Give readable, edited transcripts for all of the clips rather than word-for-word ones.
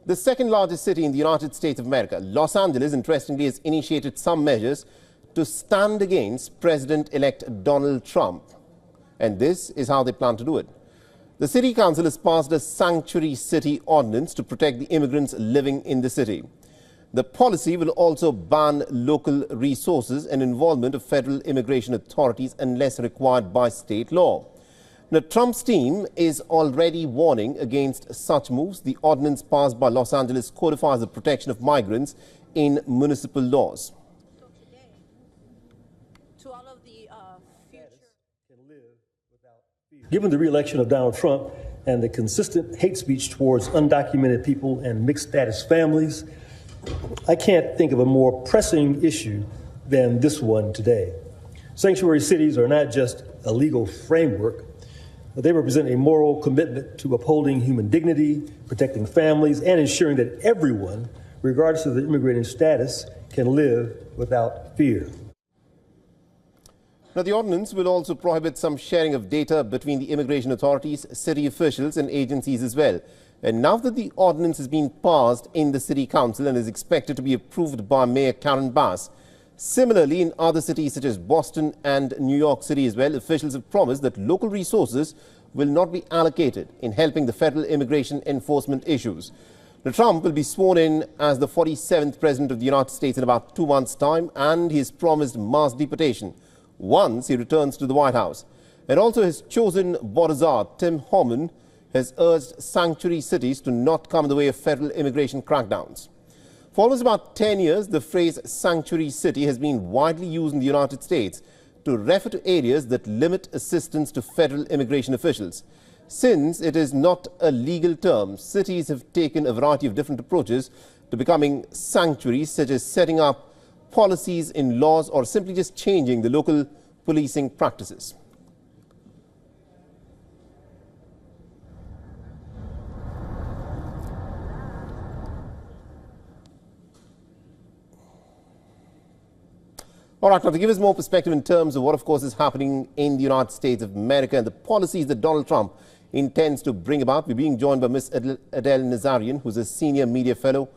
The second largest city in the United States of America, Los Angeles, interestingly, has initiated some measures to stand against President-elect Donald Trump. And this is how they plan to do it. The city council has passed a sanctuary city ordinance to protect the immigrants living in the city. The policy will also ban local resources and involvement of federal immigration authorities unless required by state law. Now, Trump's team is already warning against such moves. The ordinance passed by Los Angeles codifies the protection of migrants in municipal laws. Given the re-election of Donald Trump and the consistent hate speech towards undocumented people and mixed status families, I can't think of a more pressing issue than this one today. Sanctuary cities are not just a legal framework, but they represent a moral commitment to upholding human dignity, protecting families, and ensuring that everyone, regardless of their immigrating status, can live without fear. Now, the ordinance will also prohibit some sharing of data between the immigration authorities, city officials and agencies as well. And now that the ordinance has been passed in the City Council and is expected to be approved by Mayor Karen Bass, similarly in other cities such as Boston and New York City as well, officials have promised that local resources will not be allocated in helping the federal immigration enforcement issues. Now, Trump will be sworn in as the 47th President of the United States in about 2 months' time, and he has promised mass deportation once he returns to the White House. And also his chosen border czar, Tim Homan, has urged sanctuary cities to not come in the way of federal immigration crackdowns. For almost about 10 years, the phrase sanctuary city has been widely used in the United States to refer to areas that limit assistance to federal immigration officials. Since it is not a legal term, cities have taken a variety of different approaches to becoming sanctuaries, such as setting up policies in laws or simply just changing the local policing practices. All right, now to give us more perspective in terms of what, of course, is happening in the United States of America and the policies that Donald Trump intends to bring about, we're being joined by Ms. Adele Nazarian, who's a senior media fellow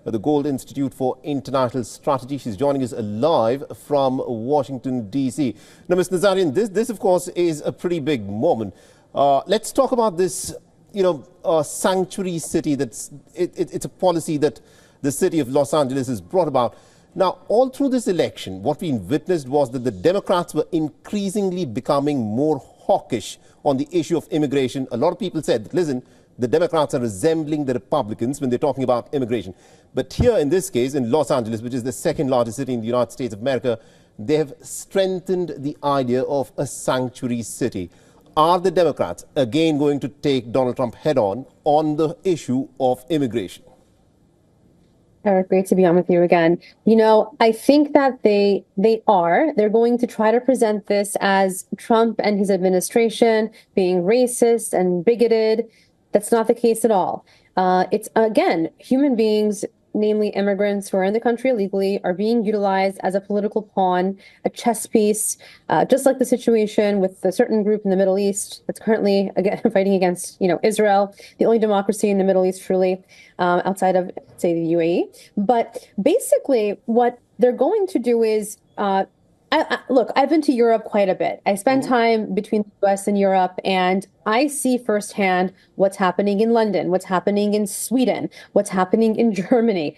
at the Gold Institute for International Strategy. She's joining us live from Washington, D.C. Now, Ms. Nazarian, this, of course, is a pretty big moment. Let's talk about this, sanctuary city. It's a policy that the city of Los Angeles has brought about. Now, all through this election, what we witnessed was that the Democrats were increasingly becoming more hawkish on the issue of immigration. A lot of people said that, listen, the Democrats are resembling the Republicans when they're talking about immigration. But here in this case, in Los Angeles, which is the second largest city in the United States of America, they have strengthened the idea of a sanctuary city. Are the Democrats again going to take Donald Trump head on the issue of immigration? Eric, great to be on with you again. I think that they're going to try to present this as Trump and his administration being racist and bigoted. That's not the case at all. It's, again, human beings, namely immigrants who are in the country illegally, are being utilized as a political pawn, a chess piece, just like the situation with a certain group in the Middle East that's currently fighting against, Israel, the only democracy in the Middle East, truly, outside of, say, the UAE. But basically, what they're going to do is look, I've been to Europe quite a bit. I spend time between the US and Europe, and I see firsthand what's happening in London, what's happening in Sweden, what's happening in Germany.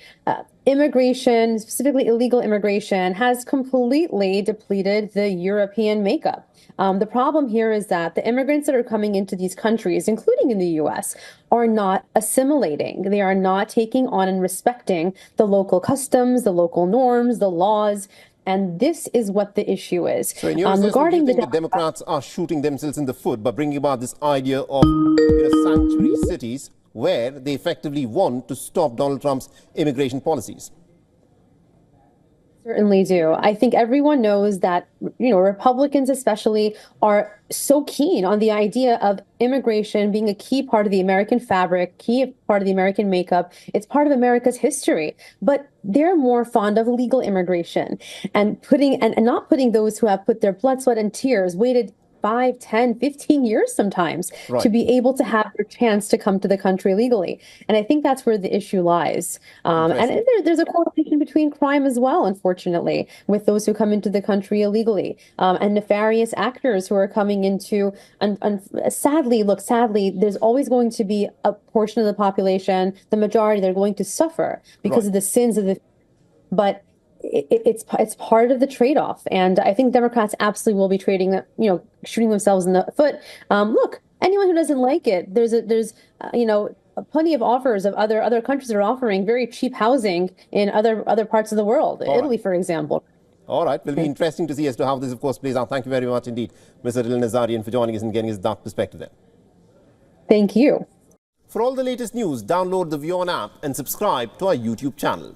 Immigration, specifically illegal immigration, has completely depleted the European makeup. The problem here is that the immigrants that are coming into these countries, including in the US, are not assimilating. They are not taking on and respecting the local customs, the local norms, the laws. And this is what the issue is. So in your regarding the Democrats are shooting themselves in the foot by bringing about this idea of sanctuary cities where they effectively want to stop Donald Trump's immigration policies? Certainly do. I think everyone knows that, Republicans especially are so keen on the idea of immigration being a key part of the American fabric, key part of the American makeup. It's part of America's history, but they're more fond of legal immigration and not putting those who have put their blood, sweat, and tears, waited 5, 10, 15 years sometimes Right. to be able to have their chance to come to the country legally. And I think that's where the issue lies. And there's a correlation between crime as well, unfortunately, with those who come into the country illegally, and nefarious actors who are coming into, and sadly, there's always going to be a portion of the population, the majority, they're going to suffer because of the sins of the, but it's part of the trade-off. And I think Democrats absolutely will be shooting themselves in the foot. Look, anyone who doesn't like it, there's plenty of offers of other countries that are offering very cheap housing in other parts of the world. Italy, for example. All right. Will be interesting to see as to how this, of course, plays out. Thank you very much indeed, Ms. Adil Nazarian, for joining us and getting us that perspective there. Thank you. For all the latest news, download the WION app and subscribe to our YouTube channel.